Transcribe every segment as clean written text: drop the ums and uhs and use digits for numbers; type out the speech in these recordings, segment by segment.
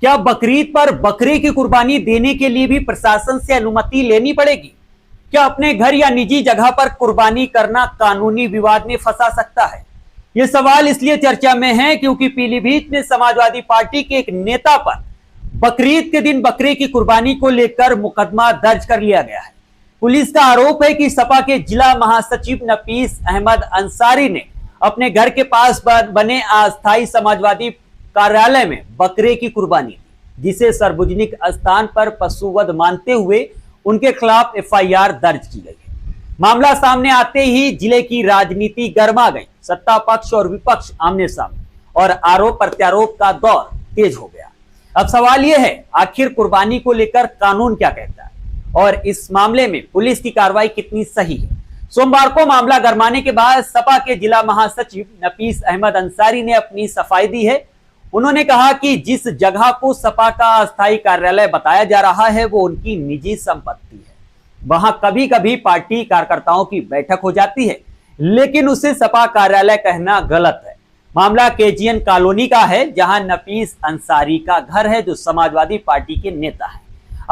क्या बकरीद पर बकरे की कुर्बानी देने के लिए भी प्रशासन से अनुमति लेनी पड़ेगी? क्या अपने घर या निजी जगह पर कुर्बानी करना कानूनी विवाद में फंसा सकता है? यह सवाल इसलिए चर्चा में है क्योंकि पीलीभीत में समाजवादी पार्टी के एक नेता पर बकरीद के दिन बकरे की कुर्बानी को लेकर मुकदमा दर्ज कर लिया गया है। पुलिस का आरोप है कि सपा के जिला महासचिव नफीस अहमद अंसारी ने अपने घर के पास बने अस्थायी समाजवादी कार्यालय में बकरे की कुर्बानी दी, जिसे सार्वजनिक स्थान पर पशुवध मानते हुए उनके खिलाफ एफआईआर दर्ज की गई है। मामला सामने आते ही जिले की राजनीति गर्मा गई। सत्ता पक्ष और विपक्ष आमने सामने और आरोप प्रत्यारोप का दौर तेज हो गया। अब सवाल यह है, आखिर कुर्बानी को लेकर कानून क्या कहता है और इस मामले में पुलिस की कार्रवाई कितनी सही है? सोमवार को मामला गरमाने के बाद सपा के जिला महासचिव नफीस अहमद अंसारी ने अपनी सफाई दी है। उन्होंने कहा कि जिस जगह को सपा का अस्थायी कार्यालय बताया जा रहा है वो उनकी निजी संपत्ति है। वहां कभी कभी पार्टी कार्यकर्ताओं की बैठक हो जाती है, लेकिन उसे सपा कार्यालय कहना गलत है। मामला केजीएन कॉलोनी का है, जहां नफीस अंसारी का घर है, जो समाजवादी पार्टी के नेता है।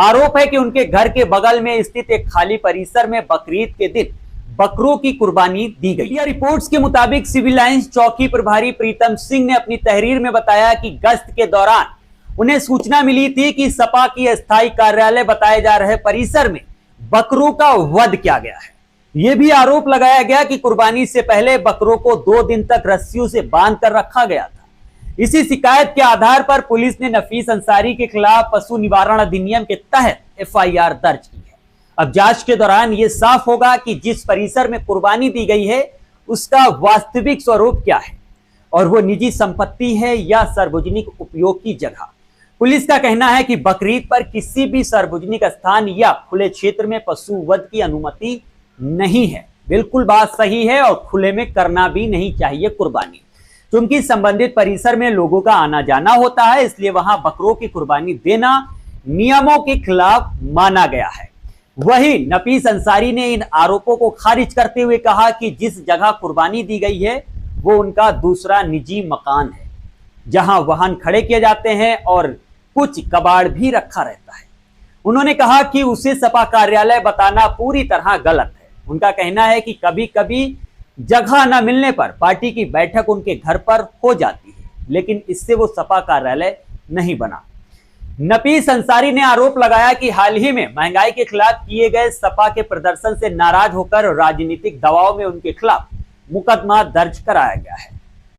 आरोप है कि उनके घर के बगल में स्थित एक खाली परिसर में बकरीद के दिन बकरों की कुर्बानी दी गई। मीडिया रिपोर्ट्स के मुताबिक सिविल लाइंस चौकी प्रभारी प्रीतम सिंह ने अपनी तहरीर में बताया कि गश्त के दौरान उन्हें सूचना मिली थी कि सपा की अस्थायी कार्यालय बताए जा रहे परिसर में बकरों का वध किया गया है। यह भी आरोप लगाया गया कि कुर्बानी से पहले बकरों को 2 दिन तक रस्सियों से बांध कर रखा गया था। इसी शिकायत के आधार पर पुलिस ने नफीस अंसारी के खिलाफ पशु निवारण अधिनियम के तहत एफआईआर दर्ज की है। अब जांच के दौरान यह साफ होगा कि जिस परिसर में कुर्बानी दी गई है उसका वास्तविक स्वरूप क्या है और वो निजी संपत्ति है या सार्वजनिक उपयोग की जगह। पुलिस का कहना है कि बकरीद पर किसी भी सार्वजनिक स्थान या खुले क्षेत्र में पशु वध की अनुमति नहीं है। बिल्कुल बात सही है और खुले में करना भी नहीं चाहिए कुर्बानी, क्योंकि संबंधित परिसर में लोगों का आना जाना होता है, इसलिए वहां बकरों की कुर्बानी देना नियमों के खिलाफ माना गया है। वहीं नफीस अंसारी ने इन आरोपों को खारिज करते हुए कहा कि जिस जगह कुर्बानी दी गई है वो उनका दूसरा निजी मकान है, जहां वाहन खड़े किए जाते हैं और कुछ कबाड़ भी रखा रहता है। उन्होंने कहा कि उसे सपा कार्यालय बताना पूरी तरह गलत है। उनका कहना है कि कभी कभी जगह न मिलने पर पार्टी की बैठक उनके घर पर हो जाती है, लेकिन इससे वो सपा कार्यालय नहीं बना। नफीस अंसारी ने आरोप लगाया कि हाल ही में महंगाई के खिलाफ किए गए सपा के प्रदर्शन से नाराज होकर राजनीतिक दबाव में उनके खिलाफ मुकदमा दर्ज कराया गया है।